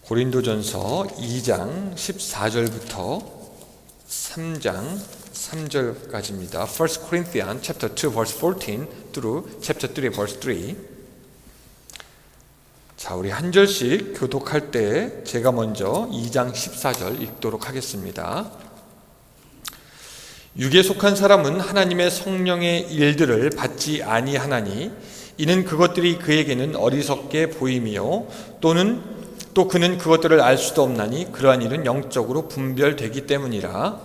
고린도전서 2장 14절부터 3장 3절까지입니다. 1 Corinthians chapter 2 verse 14 through chapter 3 verse 3. 자, 우리 한 절씩 교독할 때 제가 먼저 2장 14절 읽도록 하겠습니다. 육에 속한 사람은 하나님의 성령의 일들을 받지 아니하나니 이는 그것들이 그에게는 어리석게 보임이요 또 그는 그것들을 알 수도 없나니 그러한 일은 영적으로 분별되기 때문이라.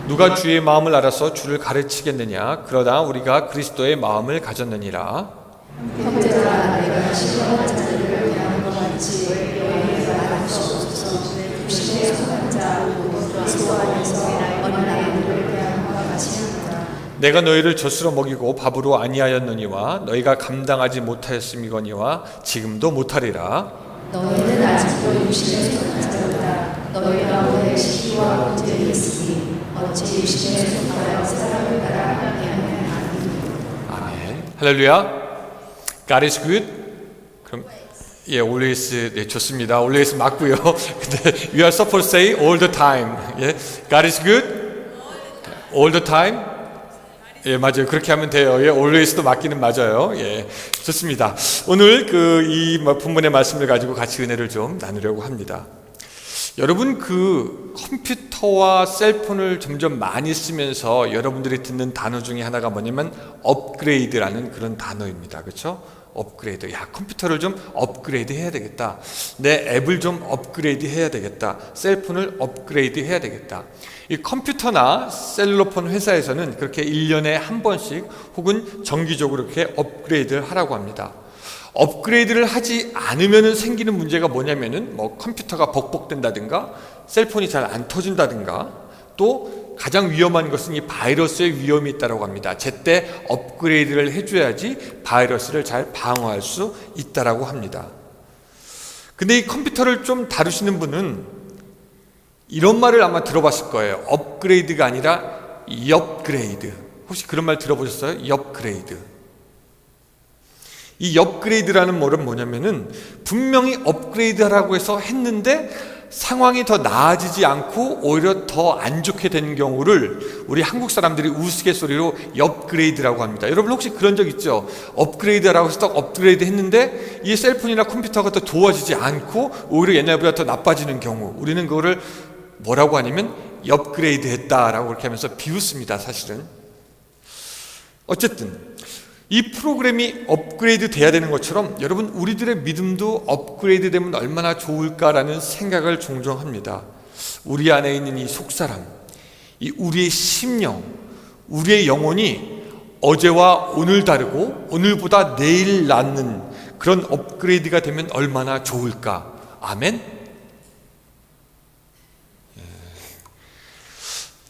누가 주의 마음을 알아서 주를 가르치겠느냐? 그러나 우리가 그리스도의 마음을 가졌느니라. 형제들아, 내가 시험한 자들을 대하는 것 같이 너희에게 말할 수 없어서 육신에 속한 자하고 그리스도 안에서 어린 아이들을 대하는 것 같이 한다. 내가 너희를 젖으로 먹이고 밥으로 아니하였느니와 너희가 감당하지 못하였음이거니와 지금도 못하리라. 너희는 아직도 육신에 속한 자로다. 너희가 오늘 시기와 문제에 있으니 어찌 육신에 속하여 사람을 따라 함께하는 아멘. 할렐루야. God is good. 그럼 always 좋습니다. always 맞고요. 근데 we are supposed to say all the time. God is good. all the time. 맞아요. 그렇게 하면 돼요. always도 맞기는 맞아요. 좋습니다. 오늘 이 본문의 말씀을 가지고 같이 은혜를 좀 나누려고 합니다. 여러분, 컴퓨터와 셀폰을 점점 많이 쓰면서 여러분들이 듣는 단어 중에 하나가 뭐냐면 업그레이드라는 그런 단어입니다. 그렇죠? 업그레이드. 컴퓨터를 좀 업그레이드 해야 되겠다. 내 앱을 좀 업그레이드 해야 되겠다. 셀폰을 업그레이드 해야 되겠다. 이 컴퓨터나 셀룰러폰 회사에서는 그렇게 1년에 한 번씩 혹은 정기적으로 이렇게 업그레이드를 하라고 합니다. 업그레이드를 하지 않으면 생기는 문제가 뭐냐면은 컴퓨터가 벅벅된다든가 셀폰이 잘 안 터진다든가 또 가장 위험한 것은 이 바이러스의 위험이 있다고 합니다. 제때 업그레이드를 해줘야지 바이러스를 잘 방어할 수 있다고 합니다. 근데 이 컴퓨터를 좀 다루시는 분은 이런 말을 아마 들어봤을 거예요. 업그레이드가 아니라 엽그레이드. 혹시 그런 말 들어보셨어요? 엽그레이드. 이 업그레이드라는 말은 뭐냐면은 분명히 업그레이드하라고 해서 했는데 상황이 더 나아지지 않고 오히려 더 안 좋게 된 경우를 우리 한국 사람들이 우스갯소리로 업그레이드라고 합니다. 여러분 혹시 그런 적 있죠? 업그레이드라고 해서 딱 업그레이드 했는데 이 셀폰이나 컴퓨터가 더 좋아지지 않고 오히려 옛날보다 더 나빠지는 경우, 우리는 그거를 뭐라고 하냐면 업그레이드 했다라고 그렇게 하면서 비웃습니다. 사실은. 어쨌든 이 프로그램이 업그레이드 돼야 되는 것처럼 여러분 우리들의 믿음도 업그레이드 되면 얼마나 좋을까라는 생각을 종종 합니다. 우리 안에 있는 이 속사람, 이 우리의 심령, 우리의 영혼이 어제와 오늘 다르고 오늘보다 내일 낫는 그런 업그레이드가 되면 얼마나 좋을까. 아멘.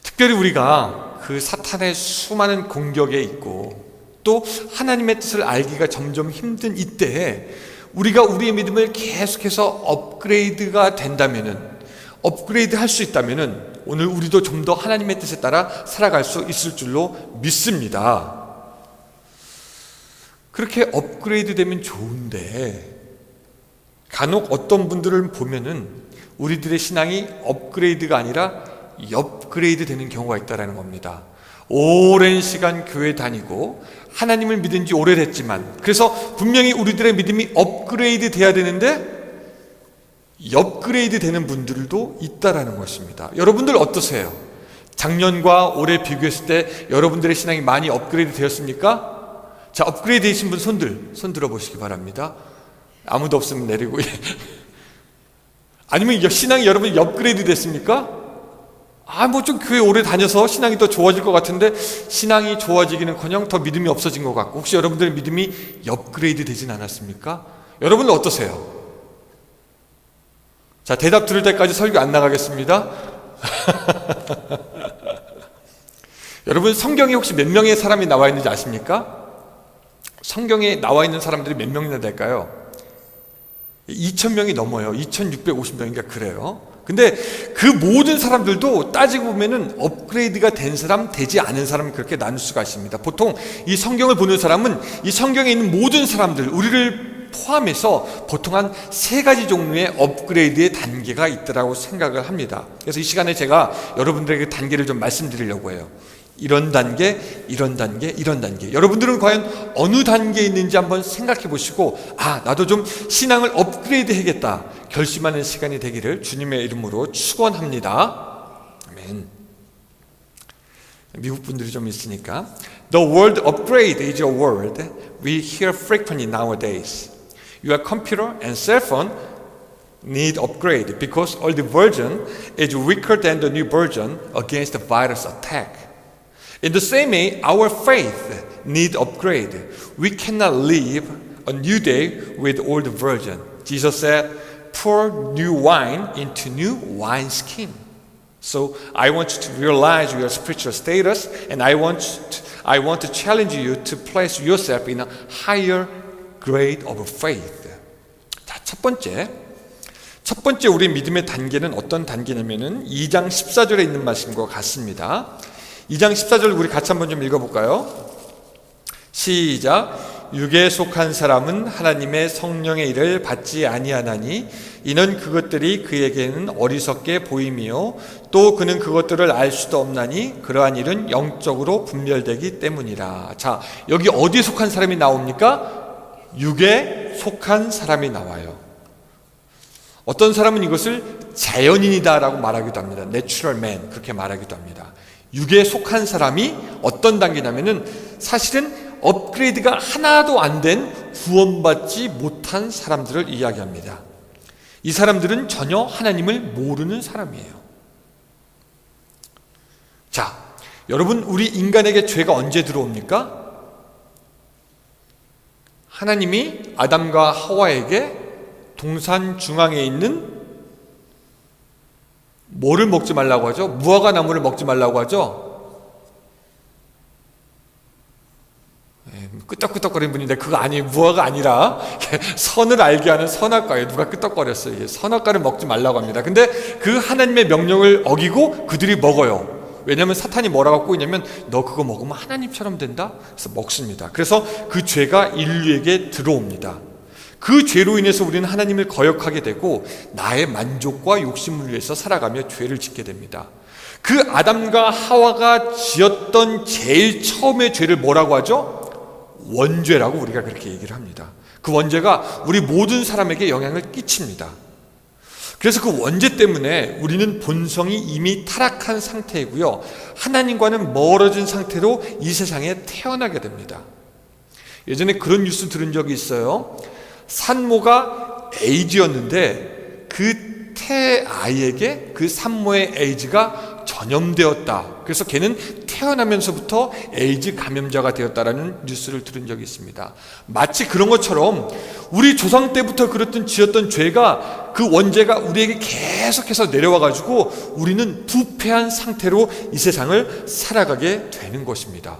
특별히 우리가 사탄의 수많은 공격에 있고 또 하나님의 뜻을 알기가 점점 힘든 이때에 우리가 우리의 믿음을 계속해서 업그레이드가 된다면은, 업그레이드 할 수 있다면은 오늘 우리도 좀 더 하나님의 뜻에 따라 살아갈 수 있을 줄로 믿습니다. 그렇게 업그레이드 되면 좋은데 간혹 어떤 분들을 보면은 우리들의 신앙이 업그레이드가 아니라 엽그레이드 되는 경우가 있다는 겁니다. 오랜 시간 교회 다니고 하나님을 믿은 지 오래됐지만 그래서 분명히 우리들의 믿음이 업그레이드 돼야 되는데 엽그레이드 되는 분들도 있다라는 것입니다. 여러분들 어떠세요? 작년과 올해 비교했을 때 여러분들의 신앙이 많이 업그레이드 되었습니까? 자, 업그레이드 되신 분 손 들어보시기 바랍니다. 아무도 없으면 내리고. 아니면 신앙이 여러분이 업그레이드 됐습니까? 좀 교회 오래 다녀서 신앙이 더 좋아질 것 같은데 신앙이 좋아지기는커녕 더 믿음이 없어진 것 같고, 혹시 여러분들의 믿음이 업그레이드 되진 않았습니까? 여러분은 어떠세요? 자, 대답 들을 때까지 설교 안 나가겠습니다. 여러분 성경에 혹시 몇 명의 사람이 나와 있는지 아십니까? 성경에 나와 있는 사람들이 몇 명이나 될까요? 2,000명이 넘어요. 2,650명인가 그래요. 근데 그 모든 사람들도 따지고 보면은 업그레이드가 된 사람, 되지 않은 사람 그렇게 나눌 수가 있습니다. 보통 이 성경을 보는 사람은 이 성경에 있는 모든 사람들, 우리를 포함해서 보통 한 3가지 종류의 업그레이드의 단계가 있다고 생각을 합니다. 그래서 이 시간에 제가 여러분들에게 단계를 좀 말씀드리려고 해요. 이런 단계, 이런 단계, 이런 단계. 여러분들은 과연 어느 단계에 있는지 한번 생각해 보시고, 나도 좀 신앙을 업그레이드 해야겠다 결심하는 시간이 되기를 주님의 이름으로 축원합니다. 아멘. 미국 분들이 좀 있으니까. The word upgrade is a word we hear frequently nowadays. Your computer and cell phone need upgrade because old version is weaker than the new version against the virus attack. In the same way, our faith need upgrade. We cannot live a new day with old version. Jesus said, pour new wine into new wineskin. So I want you to realize your spiritual status, and I want to challenge you to place yourself in a higher grade of faith. 자, 첫 번째 우리 믿음의 단계는 어떤 단계냐면은 2장 14절에 있는 말씀과 같습니다. 2장 14절 우리 같이 한번 좀 읽어볼까요? 시작. 육에 속한 사람은 하나님의 성령의 일을 받지 아니하나니 이는 그것들이 그에게는 어리석게 보임이요 또 그는 그것들을 알 수도 없나니 그러한 일은 영적으로 분별되기 때문이라. 자, 여기 어디에 속한 사람이 나옵니까? 육에 속한 사람이 나와요. 어떤 사람은 이것을 자연인이다라고 말하기도 합니다. Natural man 그렇게 말하기도 합니다. 육에 속한 사람이 어떤 단계냐면은 사실은 업그레이드가 하나도 안 된 구원받지 못한 사람들을 이야기합니다. 이 사람들은 전혀 하나님을 모르는 사람이에요. 자, 여러분, 우리 인간에게 죄가 언제 들어옵니까? 하나님이 아담과 하와에게 동산 중앙에 있는 뭐를 먹지 말라고 하죠? 무화과 나무를 먹지 말라고 하죠? 끄떡끄떡거리는 분인데 그거 아니에요. 무화과가 아니라 선을 알게 하는 선악과예요. 누가 끄떡거렸어요. 선악과를 먹지 말라고 합니다. 근데 그 하나님의 명령을 어기고 그들이 먹어요. 왜냐하면 사탄이 뭐라고 하고 있냐면 너 그거 먹으면 하나님처럼 된다? 그래서 먹습니다. 그래서 그 죄가 인류에게 들어옵니다. 그 죄로 인해서 우리는 하나님을 거역하게 되고 나의 만족과 욕심을 위해서 살아가며 죄를 짓게 됩니다. 그 아담과 하와가 지었던 제일 처음의 죄를 뭐라고 하죠? 원죄라고 우리가 그렇게 얘기를 합니다. 그 원죄가 우리 모든 사람에게 영향을 끼칩니다. 그래서 그 원죄 때문에 우리는 본성이 이미 타락한 상태이고요, 하나님과는 멀어진 상태로 이 세상에 태어나게 됩니다. 예전에 그런 뉴스 들은 적이 있어요. 산모가 에이즈였는데 그 태아이에게 그 산모의 에이즈가 전염되었다. 그래서 걔는 태어나면서부터 에이즈 감염자가 되었다라는 뉴스를 들은 적이 있습니다. 마치 그런 것처럼 우리 조상 때부터 그랬던 지었던 죄가, 그 원죄가 우리에게 계속해서 내려와가지고 우리는 부패한 상태로 이 세상을 살아가게 되는 것입니다.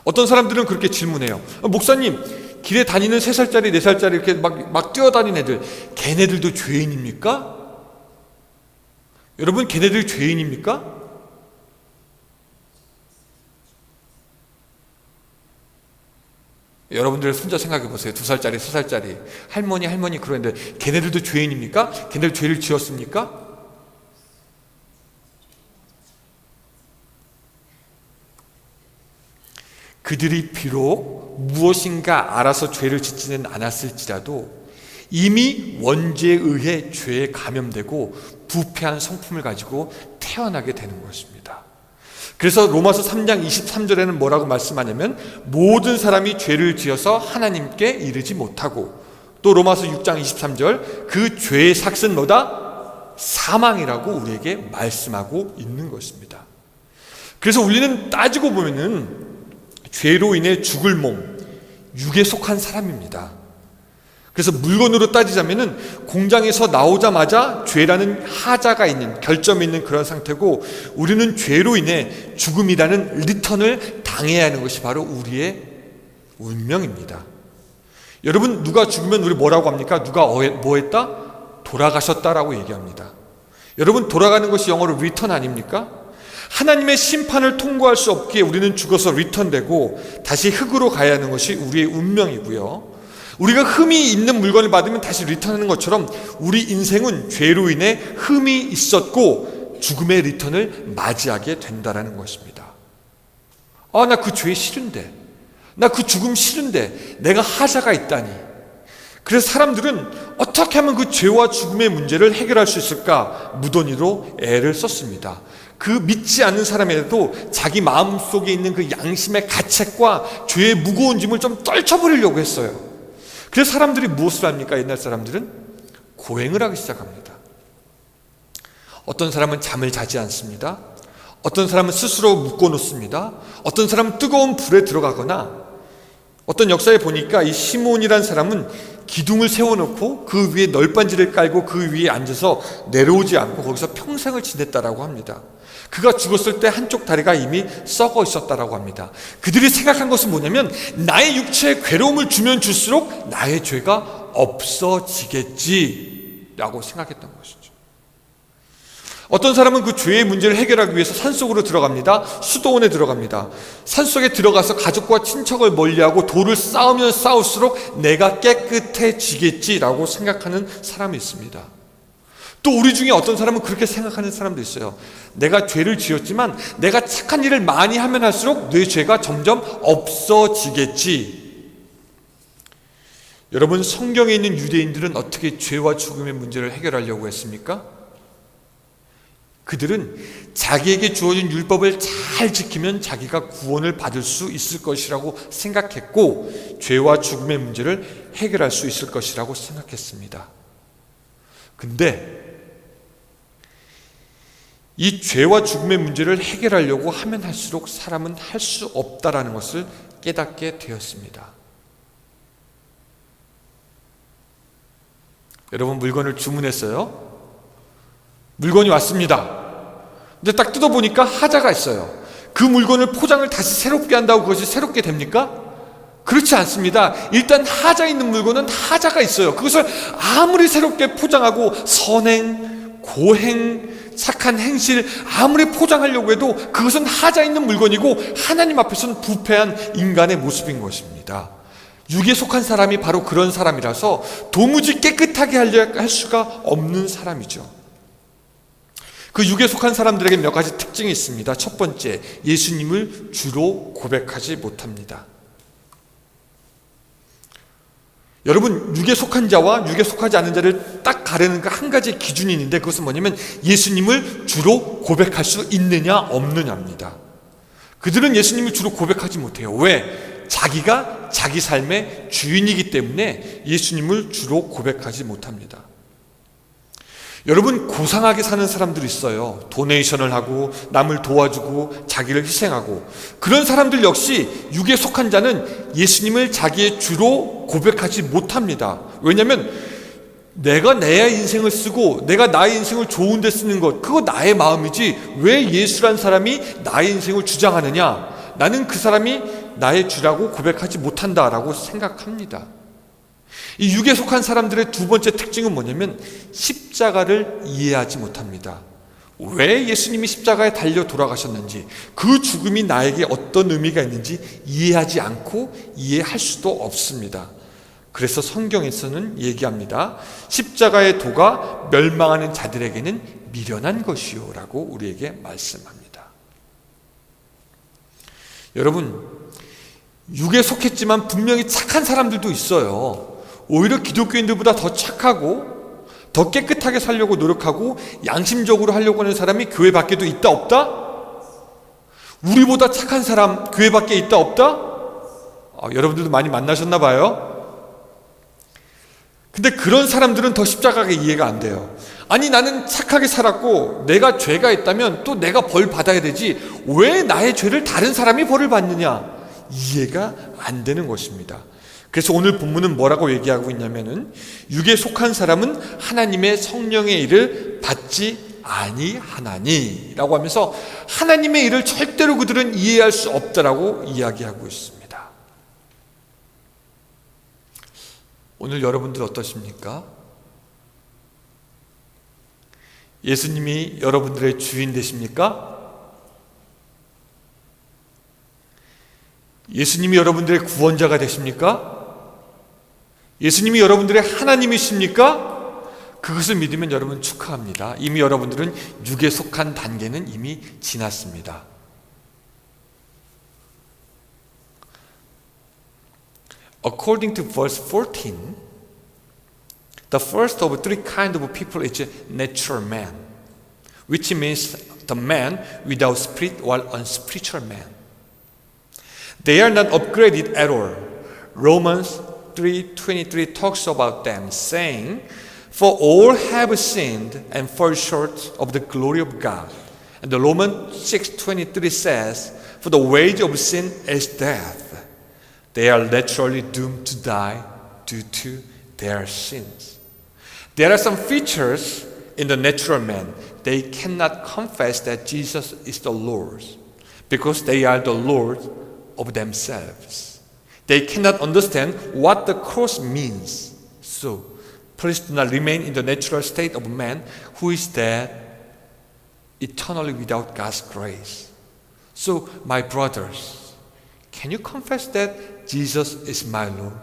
어떤 사람들은 그렇게 질문해요. 목사님, 길에 다니는 3살짜리 4살짜리 이렇게 막 뛰어다니는 애들, 걔네들도 죄인입니까? 여러분, 걔네들 죄인입니까? 여러분들 혼자 생각해 보세요. 2살짜리 3살짜리 할머니 그러는데 걔네들도 죄인입니까? 걔네들 죄를 지었습니까? 그들이 비록 무엇인가 알아서 죄를 짓지는 않았을지라도 이미 원죄에 의해 죄에 감염되고 부패한 성품을 가지고 태어나게 되는 것입니다. 그래서 로마서 3장 23절에는 뭐라고 말씀하냐면 모든 사람이 죄를 지어서 하나님께 이르지 못하고, 또 로마서 6장 23절 그 죄의 삭은 뭐다? 사망이라고 우리에게 말씀하고 있는 것입니다. 그래서 우리는 따지고 보면은 죄로 인해 죽을 몸, 육에 속한 사람입니다. 그래서 물건으로 따지자면은 공장에서 나오자마자 죄라는 하자가 있는, 결점이 있는 그런 상태고, 우리는 죄로 인해 죽음이라는 리턴을 당해야 하는 것이 바로 우리의 운명입니다. 여러분, 누가 죽으면 우리 뭐라고 합니까? 누가 뭐 했다? 돌아가셨다라고 얘기합니다. 여러분, 돌아가는 것이 영어로 리턴 아닙니까? 하나님의 심판을 통과할 수 없기에 우리는 죽어서 리턴되고 다시 흙으로 가야 하는 것이 우리의 운명이고요. 우리가 흠이 있는 물건을 받으면 다시 리턴하는 것처럼 우리 인생은 죄로 인해 흠이 있었고 죽음의 리턴을 맞이하게 된다는 것입니다. 나 그 죄 싫은데, 나 그 죽음 싫은데 내가 하자가 있다니. 그래서 사람들은 어떻게 하면 그 죄와 죽음의 문제를 해결할 수 있을까 무던히로 애를 썼습니다. 그 믿지 않는 사람에도 자기 마음속에 있는 그 양심의 가책과 죄의 무거운 짐을 좀 떨쳐버리려고 했어요. 그래서 사람들이 무엇을 합니까? 옛날 사람들은 고행을 하기 시작합니다. 어떤 사람은 잠을 자지 않습니다. 어떤 사람은 스스로 묶어놓습니다. 어떤 사람은 뜨거운 불에 들어가거나, 어떤 역사에 보니까 이 시몬이란 사람은 기둥을 세워놓고 그 위에 널빤지를 깔고 그 위에 앉아서 내려오지 않고 거기서 평생을 지냈다라고 합니다. 그가 죽었을 때 한쪽 다리가 이미 썩어 있었다라고 합니다. 그들이 생각한 것은 뭐냐면, 나의 육체에 괴로움을 주면 줄수록 나의 죄가 없어지겠지라고 생각했던 것이죠. 어떤 사람은 그 죄의 문제를 해결하기 위해서 산속으로 들어갑니다. 수도원에 들어갑니다. 산속에 들어가서 가족과 친척을 멀리하고 돌을 쌓으면 쌓을수록 내가 깨끗해지겠지라고 생각하는 사람이 있습니다. 또 우리 중에 어떤 사람은 그렇게 생각하는 사람도 있어요. 내가 죄를 지었지만 내가 착한 일을 많이 하면 할수록 내 죄가 점점 없어지겠지. 여러분, 성경에 있는 유대인들은 어떻게 죄와 죽음의 문제를 해결하려고 했습니까? 그들은 자기에게 주어진 율법을 잘 지키면 자기가 구원을 받을 수 있을 것이라고 생각했고, 죄와 죽음의 문제를 해결할 수 있을 것이라고 생각했습니다. 근데 이 죄와 죽음의 문제를 해결하려고 하면 할수록 사람은 할 수 없다라는 것을 깨닫게 되었습니다. 여러분, 물건을 주문했어요. 물건이 왔습니다. 근데 딱 뜯어보니까 하자가 있어요. 그 물건을 포장을 다시 새롭게 한다고 그것이 새롭게 됩니까? 그렇지 않습니다. 일단 하자 있는 물건은 하자가 있어요. 그것을 아무리 새롭게 포장하고 선행, 고행, 착한 행실 아무리 포장하려고 해도 그것은 하자 있는 물건이고 하나님 앞에서는 부패한 인간의 모습인 것입니다. 육에 속한 사람이 바로 그런 사람이라서 도무지 깨끗하게 할 수가 없는 사람이죠. 그 육에 속한 사람들에게 몇 가지 특징이 있습니다. 첫 번째, 예수님을 주로 고백하지 못합니다. 여러분, 육에 속한 자와 육에 속하지 않은 자를 딱 가르는 그 한 가지 기준이 있는데, 그것은 뭐냐면 예수님을 주로 고백할 수 있느냐 없느냐입니다. 그들은 예수님을 주로 고백하지 못해요. 왜? 자기가 자기 삶의 주인이기 때문에 예수님을 주로 고백하지 못합니다. 여러분, 고상하게 사는 사람들이 있어요. 도네이션을 하고 남을 도와주고 자기를 희생하고, 그런 사람들 역시 육에 속한 자는 예수님을 자기의 주로 고백하지 못합니다. 왜냐하면 내가 내 인생을 쓰고 내가 나의 인생을 좋은 데 쓰는 것, 그거 나의 마음이지 왜 예수란 사람이 나의 인생을 주장하느냐, 나는 그 사람이 나의 주라고 고백하지 못한다라고 생각합니다. 이 육에 속한 사람들의 두 번째 특징은 뭐냐면 십자가를 이해하지 못합니다. 왜 예수님이 십자가에 달려 돌아가셨는지, 그 죽음이 나에게 어떤 의미가 있는지 이해하지 않고 이해할 수도 없습니다. 그래서 성경에서는 얘기합니다. 십자가의 도가 멸망하는 자들에게는 미련한 것이요 라고 우리에게 말씀합니다. 여러분, 육에 속했지만 분명히 착한 사람들도 있어요. 오히려 기독교인들보다 더 착하고 더 깨끗하게 살려고 노력하고 양심적으로 하려고 하는 사람이 교회 밖에도 있다 없다? 우리보다 착한 사람 교회 밖에 있다 없다? 여러분들도 많이 만나셨나 봐요. 근데 그런 사람들은 더 십자가가 이해가 안 돼요. 아니, 나는 착하게 살았고 내가 죄가 있다면 또 내가 벌 받아야 되지 왜 나의 죄를 다른 사람이 벌을 받느냐, 이해가 안 되는 것입니다. 그래서 오늘 본문은 뭐라고 얘기하고 있냐면은 육에 속한 사람은 하나님의 성령의 일을 받지 아니하나니 라고 하면서 하나님의 일을 절대로 그들은 이해할 수 없다라고 이야기하고 있습니다. 오늘 여러분들 어떠십니까? 예수님이 여러분들의 주인 되십니까? 예수님이 여러분들의 구원자가 되십니까? 예수님이 여러분들의 하나님이십니까? 그것을 믿으면 여러분 축하합니다. 이미 여러분들은 육에 속한 단계는 이미 지났습니다. According to verse 14, the first of three kinds of people is natural man, which means the man without spirit or unspiritual man. They are not upgraded at all. Romans 3:23 talks about them, saying, "For all have sinned and fall short of the glory of God." And the Romans 6:23 says, "For the wage of sin is death. They are naturally doomed to die due to their sins." There are some features in the natural man. They cannot confess that Jesus is the Lord because they are the Lord of themselves. They cannot understand what the cross means. So, please do not remain in the natural state of man who is dead eternally without God's grace. So, my brothers, can you confess that Jesus is my Lord?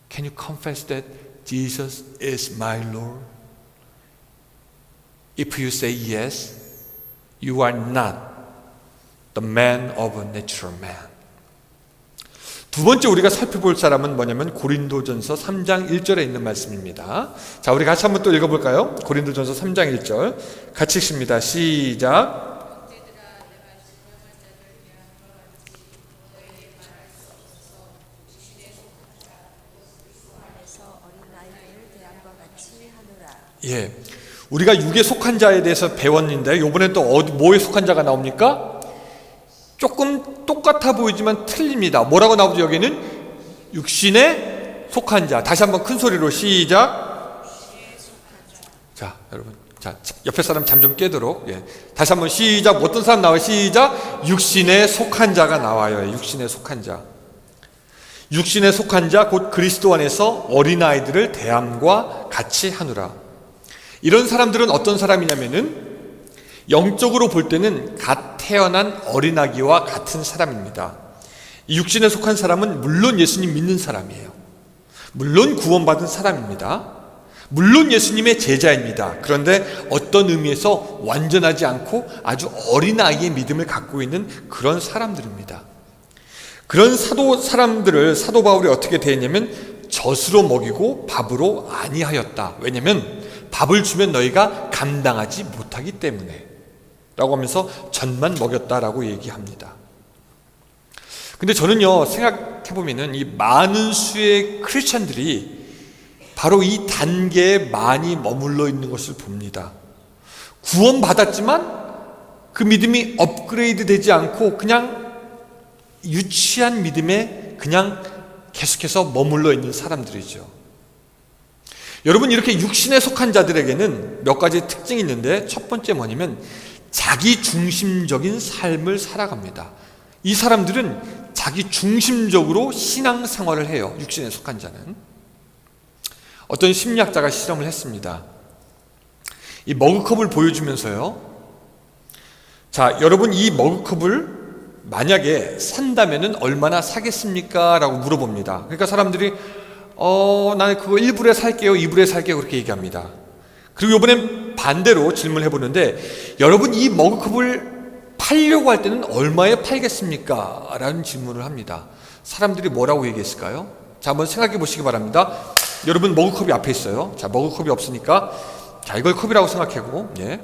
Can you confess that Jesus is my Lord? If you say yes, you are not the man of a natural man. 두 번째 우리가 살펴볼 사람은 뭐냐면 고린도전서 3장 1절에 있는 말씀입니다. 자, 우리 같이 한번 또 읽어볼까요? 고린도전서 3장 1절 같이 읽습니다. 시작. 예, 우리가 육에 속한 자에 대해서 배웠는데 이번에 또 뭐에 속한 자가 나옵니까? 조금 똑같아 보이지만 틀립니다. 뭐라고 나오죠? 여기는 육신에 속한 자. 다시 한번 큰 소리로 시작. 자, 여러분, 자 옆에 사람 잠 좀 깨도록. 예, 다시 한번 시작. 어떤 사람 나와요? 시작. 육신에 속한 자가 나와요. 육신에 속한 자. 육신에 속한 자 곧 그리스도 안에서 어린아이들을 대함과 같이 하노라. 이런 사람들은 어떤 사람이냐면은 영적으로 볼 때는 갓 태어난 어린아기와 같은 사람입니다. 이 육신에 속한 사람은 물론 예수님 믿는 사람이에요. 물론 구원받은 사람입니다. 물론 예수님의 제자입니다. 그런데 어떤 의미에서 완전하지 않고 아주 어린아이의 믿음을 갖고 있는 그런 사람들입니다. 그런 사람들을 사도 바울이 어떻게 대했냐면 젖으로 먹이고 밥으로 아니하였다. 왜냐하면 밥을 주면 너희가 감당하지 못하기 때문에 라고 하면서 젖만 먹였다라고 얘기합니다. 근데 저는요 생각해보면은 이 많은 수의 크리스천들이 바로 이 단계에 많이 머물러 있는 것을 봅니다. 구원받았지만 그 믿음이 업그레이드 되지 않고 그냥 유치한 믿음에 그냥 계속해서 머물러 있는 사람들이죠. 여러분, 이렇게 육신에 속한 자들에게는 몇 가지 특징이 있는데 첫 번째 뭐냐면 자기 중심적인 삶을 살아갑니다. 이 사람들은 자기 중심적으로 신앙생활을 해요. 육신에 속한 자는. 어떤 심리학자가 실험을 했습니다. 이 머그컵을 보여주면서요, 자, 여러분 이 머그컵을 만약에 산다면은 얼마나 사겠습니까? 라고 물어봅니다. 그러니까 사람들이 나는 그거 1불에 살게요, 2불에 살게요 그렇게 얘기합니다. 그리고 이번엔 반대로 질문을 해보는데 여러분 이 머그컵을 팔려고 할 때는 얼마에 팔겠습니까? 라는 질문을 합니다. 사람들이 뭐라고 얘기했을까요? 자, 한번 생각해 보시기 바랍니다. 여러분 머그컵이 앞에 있어요. 자, 머그컵이 없으니까 자, 이걸 컵이라고 생각하고, 예.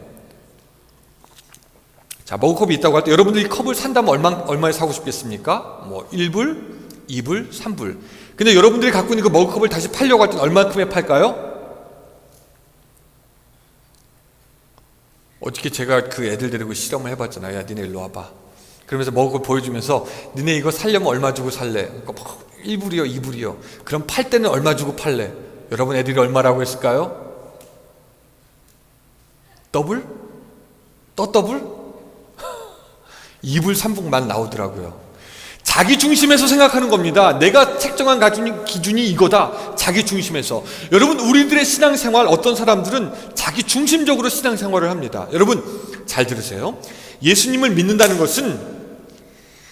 자, 머그컵이 있다고 할 때 여러분들이 컵을 산다면 얼마에 사고 싶겠습니까? 뭐 1불, 2불, 3불. 근데 여러분들이 갖고 있는 그 머그컵을 다시 팔려고 할 때는 얼마큼에 팔까요? 어저께 제가 그 애들 데리고 실험을 해봤잖아요. 야, 니네 일로 와봐. 그러면서 머그컵 보여주면서 니네 이거 살려면 얼마 주고 살래? 그러니까 1불이요, 2불이요. 그럼 팔 때는 얼마 주고 팔래? 여러분 애들이 얼마라고 했을까요? 더블? 또 더블? 2불, 3불만 나오더라고요. 자기 중심에서 생각하는 겁니다. 내가 책정한 기준이 이거다. 자기 중심에서. 여러분, 우리들의 신앙생활, 어떤 사람들은 자기 중심적으로 신앙생활을 합니다. 여러분 잘 들으세요. 예수님을 믿는다는 것은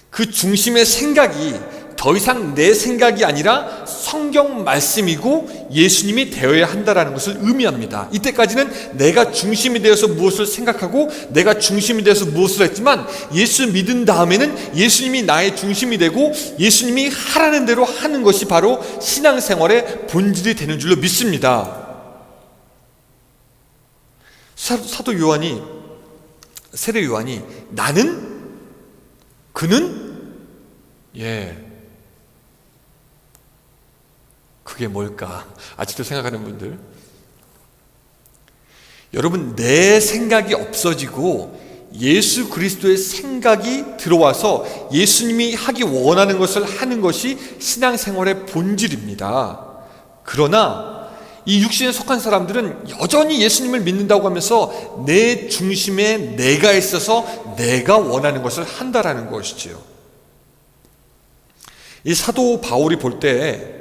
그 중심의 생각이 더 이상 내 생각이 아니라 성경 말씀이고 예수님이 되어야 한다는 것을 의미합니다. 이때까지는 내가 중심이 되어서 무엇을 생각하고 내가 중심이 되어서 무엇을 했지만, 예수 믿은 다음에는 예수님이 나의 중심이 되고 예수님이 하라는 대로 하는 것이 바로 신앙생활의 본질이 되는 줄로 믿습니다. 사도 요한이, 세례 요한이 나는, 그는, 그게 뭘까? 아직도 생각하는 분들, 여러분, 내 생각이 없어지고 예수 그리스도의 생각이 들어와서 예수님이 하기 원하는 것을 하는 것이 신앙생활의 본질입니다. 그러나 이 육신에 속한 사람들은 여전히 예수님을 믿는다고 하면서 내 중심에 내가 있어서 내가 원하는 것을 한다라는 것이지요. 이 사도 바울이 볼 때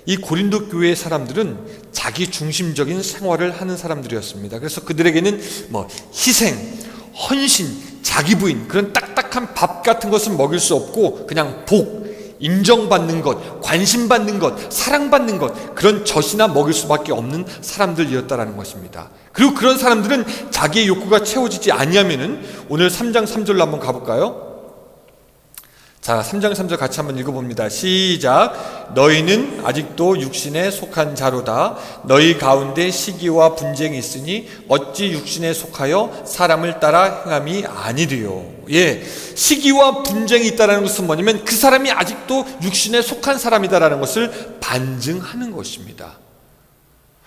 이 고린도 교회의 사람들은 자기 중심적인 생활을 하는 사람들이었습니다. 그래서 그들에게는 희생, 헌신, 자기 부인, 그런 딱딱한 밥 같은 것은 먹일 수 없고 그냥 복, 인정받는 것, 관심받는 것, 사랑받는 것, 그런 젖이나 먹일 수밖에 없는 사람들이었다라는 것입니다. 그리고 그런 사람들은 자기의 욕구가 채워지지 아니하면은, 오늘 3장 3절로 한번 가볼까요? 자, 3장 3절 같이 한번 읽어봅니다. 시작. 너희는 아직도 육신에 속한 자로다. 너희 가운데 시기와 분쟁이 있으니 어찌 육신에 속하여 사람을 따라 행함이 아니리요. 시기와 분쟁이 있다는 것은 뭐냐면 그 사람이 아직도 육신에 속한 사람이다라는 것을 반증하는 것입니다.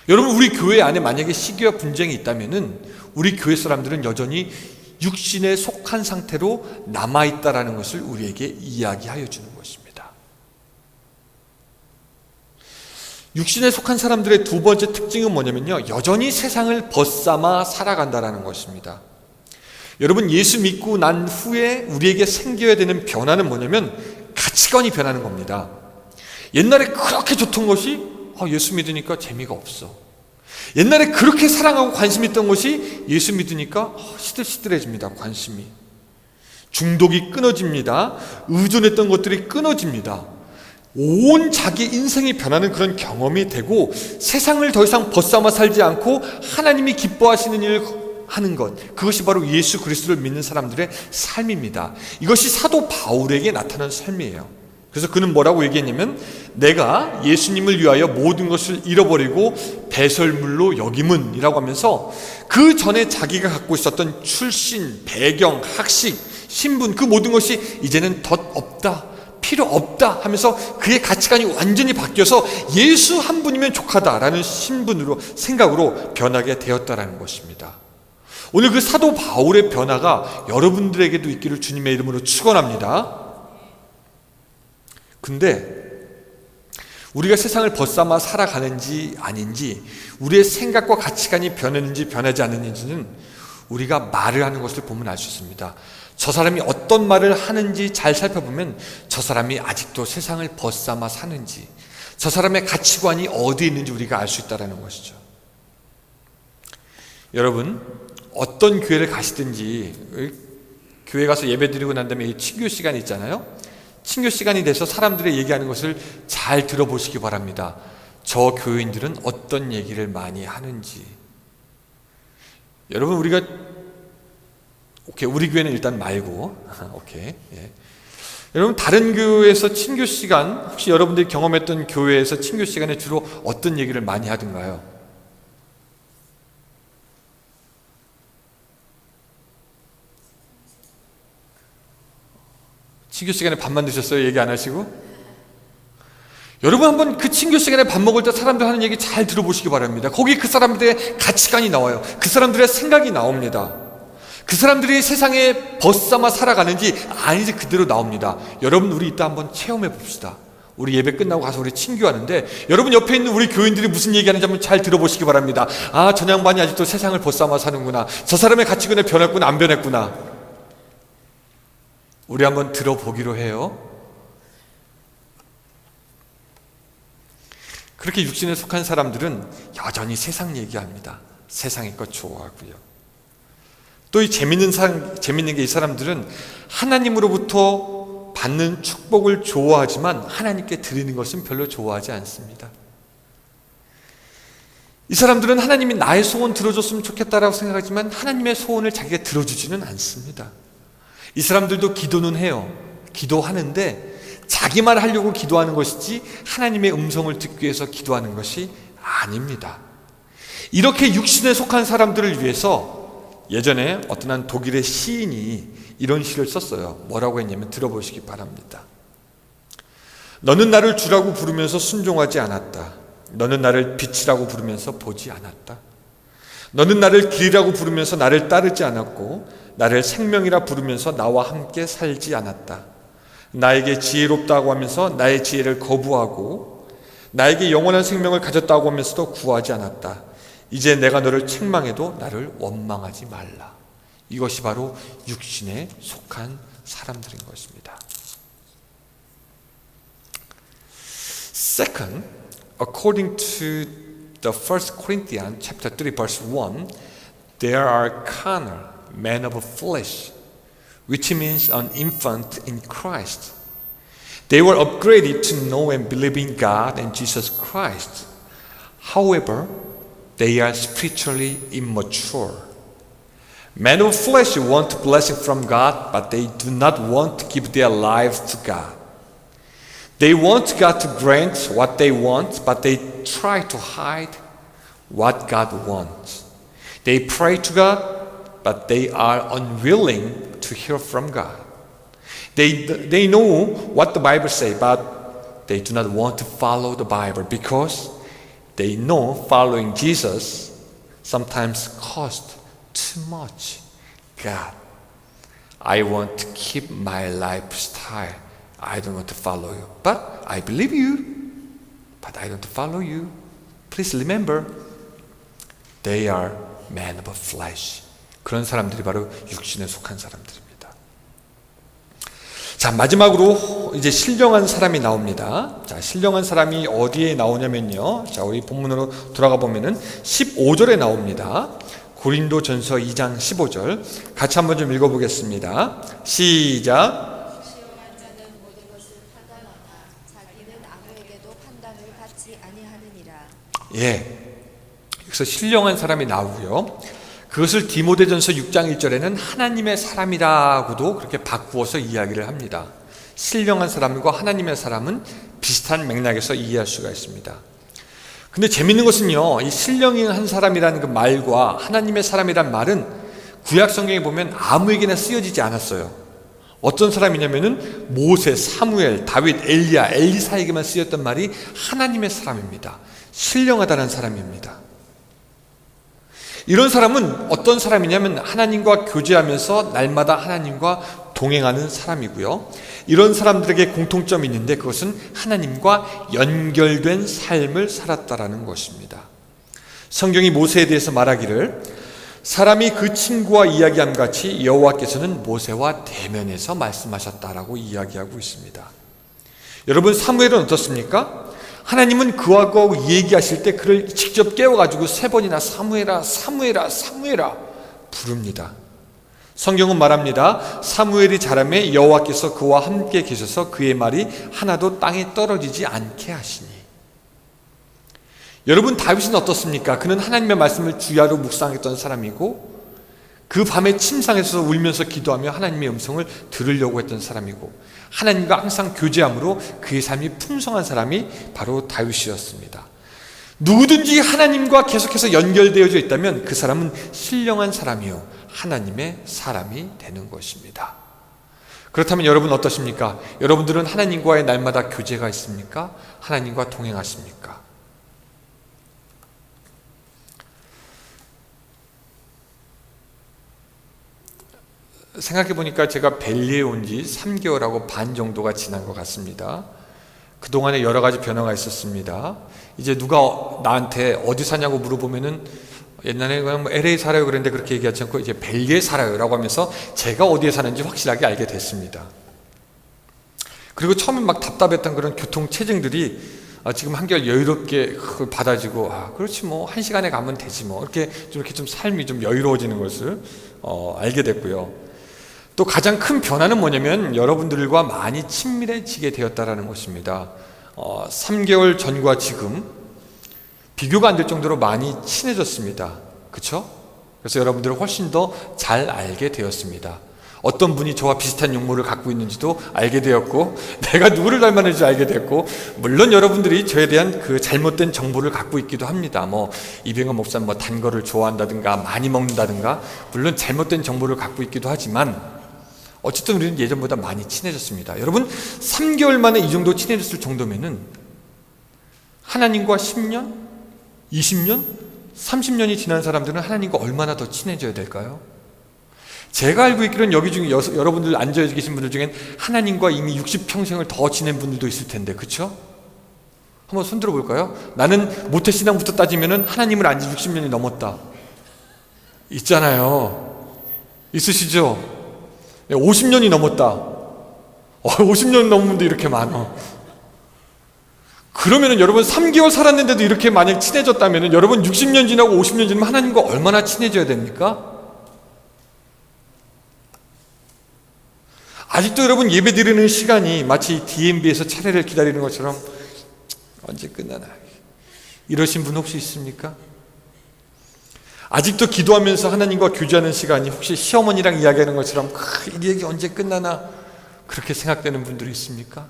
여러분, 우리 교회 안에 만약에 시기와 분쟁이 있다면은 우리 교회 사람들은 여전히 육신에 속한 상태로 남아있다라는 것을 우리에게 이야기하여 주는 것입니다. 육신에 속한 사람들의 두 번째 특징은 뭐냐면요, 여전히 세상을 벗삼아 살아간다라는 것입니다. 여러분, 예수 믿고 난 후에 우리에게 생겨야 되는 변화는 뭐냐면 가치관이 변하는 겁니다. 옛날에 그렇게 좋던 것이 예수 믿으니까 재미가 없어. 옛날에 그렇게 사랑하고 관심 있던 것이 예수 믿으니까 시들시들해집니다. 관심이. 중독이 끊어집니다. 의존했던 것들이 끊어집니다. 온 자기 인생이 변하는 그런 경험이 되고, 세상을 더 이상 벗삼아 살지 않고 하나님이 기뻐하시는 일을 하는 것, 그것이 바로 예수 그리스도를 믿는 사람들의 삶입니다. 이것이 사도 바울에게 나타난 삶이에요. 그래서 그는 뭐라고 얘기했냐면, 내가 예수님을 위하여 모든 것을 잃어버리고 배설물로 여김은 이라고 하면서, 그 전에 자기가 갖고 있었던 출신, 배경, 학식, 신분, 그 모든 것이 이제는 덧없다, 필요 없다 하면서 그의 가치관이 완전히 바뀌어서 예수 한 분이면 족하다라는 신분으로, 생각으로 변하게 되었다라는 것입니다. 오늘 그 사도 바울의 변화가 여러분들에게도 있기를 주님의 이름으로 축원합니다. 근데 우리가 세상을 벗삼아 살아가는지 아닌지, 우리의 생각과 가치관이 변했는지 변하지 않았는지는 우리가 말을 하는 것을 보면 알 수 있습니다. 저 사람이 어떤 말을 하는지 잘 살펴보면 저 사람이 아직도 세상을 벗삼아 사는지, 저 사람의 가치관이 어디에 있는지 우리가 알 수 있다는 것이죠. 여러분, 어떤 교회를 가시든지 교회 가서 예배 드리고 난 다음에 친교 시간이 있잖아요. 친교 시간이 돼서 사람들의 얘기하는 것을 잘 들어보시기 바랍니다. 저 교인들은 어떤 얘기를 많이 하는지. 여러분, 우리가 우리 교회는 일단 말고 여러분, 다른 교회에서 친교 시간, 혹시 여러분들이 경험했던 교회에서 친교 시간에 주로 어떤 얘기를 많이 하던가요? 친교 시간에 밥만 드셨어요? 얘기 안 하시고? 여러분, 한번 그 친교 시간에 밥 먹을 때 사람들 하는 얘기 잘 들어보시기 바랍니다. 거기 그 사람들의 가치관이 나와요. 그 사람들의 생각이 나옵니다. 그 사람들이 세상에 벗삼아 살아가는지 아닌지 그대로 나옵니다. 여러분, 우리 이따 한번 체험해 봅시다. 우리 예배 끝나고 가서 우리 친교하는데, 여러분 옆에 있는 우리 교인들이 무슨 얘기하는지 한번 잘 들어보시기 바랍니다. 아, 저 양반이 아직도 세상을 벗삼아 사는구나. 저 사람의 가치관에 변했구나, 안 변했구나. 우리 한번 들어보기로 해요. 그렇게 육신에 속한 사람들은 여전히 세상 얘기합니다. 세상의 것 좋아하고요. 또 이 재밌는 게 이 사람들은 하나님으로부터 받는 축복을 좋아하지만 하나님께 드리는 것은 별로 좋아하지 않습니다. 이 사람들은 하나님이 나의 소원 들어줬으면 좋겠다라고 생각하지만 하나님의 소원을 자기가 들어주지는 않습니다. 이 사람들도 기도는 해요. 기도하는데 자기만 하려고 기도하는 것이지 하나님의 음성을 듣기 위해서 기도하는 것이 아닙니다. 이렇게 육신에 속한 사람들을 위해서 예전에 어떤 한 독일의 시인이 이런 시를 썼어요. 뭐라고 했냐면 들어보시기 바랍니다. 너는 나를 주라고 부르면서 순종하지 않았다. 너는 나를 빛이라고 부르면서 보지 않았다. 너는 나를 길이라고 부르면서 나를 따르지 않았고 나를 생명이라 부르면서 나와 함께 살지 않았다. 나에게 지혜롭다고 하면서 나의 지혜를 거부하고 나에게 영원한 생명을 가졌다고 하면서도 구하지 않았다. 이제 내가 너를 책망해도 나를 원망하지 말라. 이것이 바로 육신에 속한 사람들인 것입니다. Second, according to the 1 Corinthians chapter 3 verse 1, there are carnal, men of flesh, which means an infant in Christ. They were upgraded to know and believe in God and Jesus Christ. However, they are spiritually immature. Men of flesh want blessing from God, but they do not want to give their lives to God. They want God to grant what they want, but they try to hide what God wants. They pray to God, but they are unwilling to hear from God. They know what the Bible says, but they do not want to follow the Bible because they know following Jesus sometimes costs too much. God, I want to keep my lifestyle. I don't want to follow you. But I believe you. But I don't follow you. Please remember, they are men of flesh. 그런 사람들이 바로 육신에 속한 사람들입니다. 자, 마지막으로 이제 신령한 사람이 나옵니다. 자, 신령한 사람이 어디에 나오냐면요. 자, 우리 본문으로 돌아가 보면은 15절에 나옵니다. 고린도전서 2장 15절. 같이 한번 좀 읽어보겠습니다. 시작. 예. 여기서 신령한 사람이 나오고요. 그것을 디모데전서 6장 1절에는 하나님의 사람이라고도 그렇게 바꾸어서 이야기를 합니다. 신령한 사람과 하나님의 사람은 비슷한 맥락에서 이해할 수가 있습니다. 근데 재밌는 것은요, 이 신령한 사람이라는 그 말과 하나님의 사람이란 말은 구약 성경에 보면 아무에게나 쓰여지지 않았어요. 어떤 사람이냐면은 모세, 사무엘, 다윗, 엘리야, 엘리사에게만 쓰였던 말이 하나님의 사람입니다. 신령하다는 사람입니다. 이런 사람은 어떤 사람이냐면 하나님과 교제하면서 날마다 하나님과 동행하는 사람이고요. 이런 사람들에게 공통점이 있는데 그것은 하나님과 연결된 삶을 살았다라는 것입니다. 성경이 모세에 대해서 말하기를 사람이 그 친구와 이야기함 같이 여호와께서는 모세와 대면해서 말씀하셨다라고 이야기하고 있습니다. 여러분, 사무엘은 어떻습니까? 하나님은 그와 얘기하실 때 그를 직접 깨워가지고 3번이나 사무엘아, 사무엘아, 사무엘아 부릅니다. 성경은 말합니다. 사무엘이 자라매 여호와께서 그와 함께 계셔서 그의 말이 하나도 땅에 떨어지지 않게 하시니. 여러분, 다윗은 어떻습니까? 그는 하나님의 말씀을 주야로 묵상했던 사람이고 그 밤에 침상에서 울면서 기도하며 하나님의 음성을 들으려고 했던 사람이고 하나님과 항상 교제함으로 그의 삶이 풍성한 사람이 바로 다윗이었습니다. 누구든지 하나님과 계속해서 연결되어져 있다면 그 사람은 신령한 사람이요 하나님의 사람이 되는 것입니다. 그렇다면 여러분 어떠십니까? 여러분들은 하나님과의 날마다 교제가 있습니까? 하나님과 동행하십니까? 생각해보니까 제가 벨리에 온 지 3개월하고 반 정도가 지난 것 같습니다. 그동안에 여러 가지 변화가 있었습니다. 이제 누가 나한테 어디 사냐고 물어보면은 옛날에 그냥 뭐 LA 살아요 그랬는데 그렇게 얘기하지 않고 이제 벨리에 살아요 라고 하면서 제가 어디에 사는지 확실하게 알게 됐습니다. 그리고 처음에 막 답답했던 그런 교통체증들이 지금 한결 여유롭게 그걸 받아지고 그렇지 뭐 1시간에 가면 되지 뭐 이렇게 좀 삶이 좀 여유로워지는 것을 알게 됐고요. 또 가장 큰 변화는 뭐냐면 여러분들과 많이 친밀해지게 되었다라는 것입니다. 3개월 전과 지금 비교가 안 될 정도로 많이 친해졌습니다. 그렇죠? 그래서 여러분들을 훨씬 더 잘 알게 되었습니다. 어떤 분이 저와 비슷한 용모를 갖고 있는지도 알게 되었고, 내가 누구를 닮았는지 알게 됐고, 물론 여러분들이 저에 대한 그 잘못된 정보를 갖고 있기도 합니다. 이병헌 목사는 단 거를 좋아한다든가 많이 먹는다든가, 물론 잘못된 정보를 갖고 있기도 하지만 어쨌든 우리는 예전보다 많이 친해졌습니다. 여러분, 3개월 만에 이 정도 친해졌을 정도면은 하나님과 10년, 20년, 30년이 지난 사람들은 하나님과 얼마나 더 친해져야 될까요? 제가 알고 있기로는 여기 중에 여러분들 앉아 계신 분들 중엔 하나님과 이미 60평생을 더 지낸 분들도 있을 텐데, 그렇죠? 한번 손들어 볼까요? 나는 모태신앙부터 따지면은 하나님을 안지 60년이 넘었다. 있잖아요. 있으시죠? 50년이 넘었다. 50년 넘은 분도 이렇게 많아. 그러면은 여러분 3개월 살았는데도 이렇게 만약 친해졌다면은 여러분 60년 지나고 50년 지나면 하나님과 얼마나 친해져야 됩니까? 아직도 여러분 예배 드리는 시간이 마치 DMB에서 차례를 기다리는 것처럼 언제 끝나나 이러신 분 혹시 있습니까? 아직도 기도하면서 하나님과 교제하는 시간이 혹시 시어머니랑 이야기하는 것처럼 이 얘기 언제 끝나나 그렇게 생각되는 분들이 있습니까?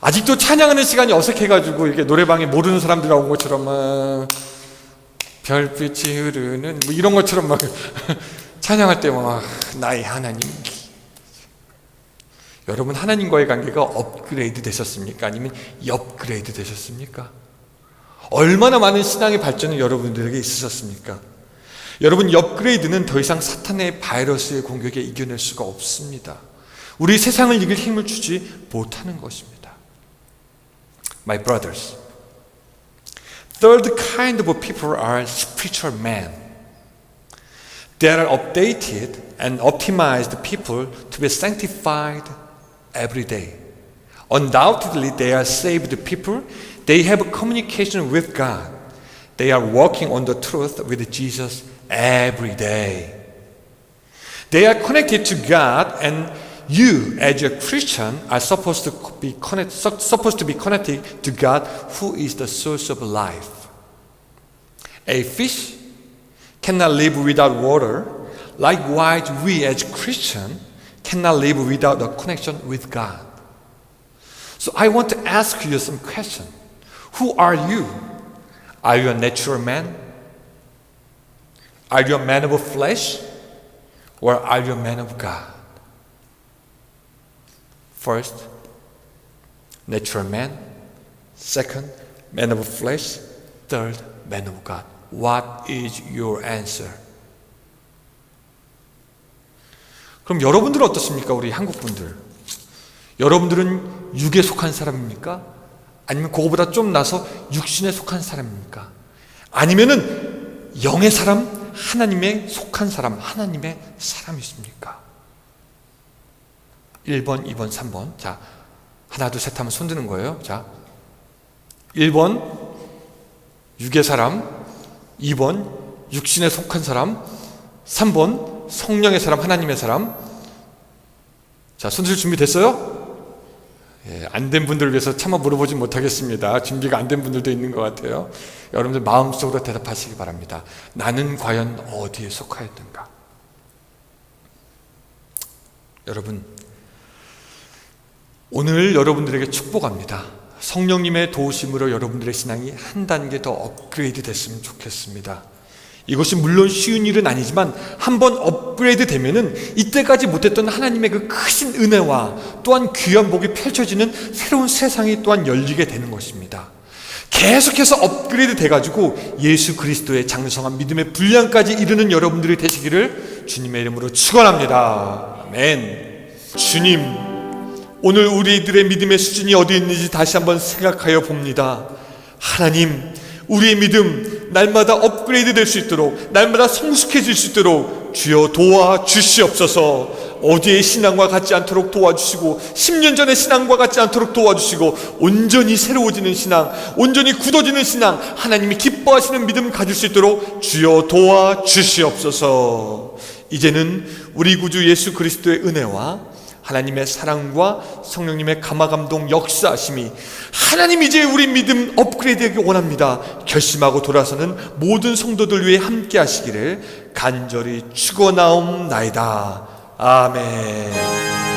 아직도 찬양하는 시간이 어색해가지고 이렇게 노래방에 모르는 사람들 나온 것처럼 별빛이 흐르는 이런 것처럼 찬양할 때 나의 하나님. 여러분, 하나님과의 관계가 업그레이드 되셨습니까? 아니면 업그레이드 되셨습니까? 얼마나 많은 신앙의 발전이 여러분들에게 있으셨습니까? 여러분, 업그레이드는 더 이상 사탄의 바이러스의 공격에 이겨낼 수가 없습니다. 우리 세상을 이길 힘을 주지 못하는 것입니다. My brothers, third kind of people are spiritual men. They are updated and optimized people to be sanctified every day. Undoubtedly, they are saved people. They have communication with God. They are walking on the truth with Jesus every day. They are connected to God, and you, as a Christian, are supposed to be connected to God, who is the source of life. A fish cannot live without water. Likewise, we as Christians cannot live without a connection with God. So I want to ask you some questions. Who are you? Are you a natural man? Are you a man of flesh? Or are you a man of God? First, natural man. Second, man of flesh. Third, man of God. What is your answer? 그럼 여러분들은 어떻습니까? 우리 한국분들. 여러분들은 육에 속한 사람입니까? 아니면 그거보다 좀 나서 육신에 속한 사람입니까? 아니면은 영의 사람, 하나님에 속한 사람, 하나님의 사람이십니까? 1번, 2번, 3번. 자, 하나, 둘, 셋 하면 손 드는 거예요. 자, 1번 육의 사람, 2번 육신에 속한 사람, 3번 성령의 사람, 하나님의 사람. 자, 손 들 준비 됐어요? 안 된 분들을 위해서 차마 물어보지 못하겠습니다. 준비가 안 된 분들도 있는 것 같아요. 여러분들 마음속으로 대답하시기 바랍니다. 나는 과연 어디에 속하였던가? 여러분, 오늘 여러분들에게 축복합니다. 성령님의 도우심으로 여러분들의 신앙이 한 단계 더 업그레이드 됐으면 좋겠습니다. 이것이 물론 쉬운 일은 아니지만 한번 업그레이드 되면은 이때까지 못했던 하나님의 그 크신 은혜와 또한 귀한 복이 펼쳐지는 새로운 세상이 또한 열리게 되는 것입니다. 계속해서 업그레이드 돼가지고 예수 그리스도의 장성한 믿음의 분량까지 이르는 여러분들이 되시기를 주님의 이름으로 축원합니다. 아멘. 주님, 오늘 우리들의 믿음의 수준이 어디 있는지 다시 한번 생각하여 봅니다. 하나님, 우리의 믿음 날마다 업그레이드 될 수 있도록, 날마다 성숙해질 수 있도록 주여 도와주시옵소서. 어디의 신앙과 같지 않도록 도와주시고 10년 전의 신앙과 같지 않도록 도와주시고 온전히 새로워지는 신앙, 온전히 굳어지는 신앙, 하나님이 기뻐하시는 믿음 가질 수 있도록 주여 도와주시옵소서. 이제는 우리 구주 예수 그리스도의 은혜와 하나님의 사랑과 성령님의 감화감동 역사하심이 하나님 이제 우리 믿음 업그레이드하기 원합니다 결심하고 돌아서는 모든 성도들 위해 함께 하시기를 간절히 축원하옵나이다. 아멘.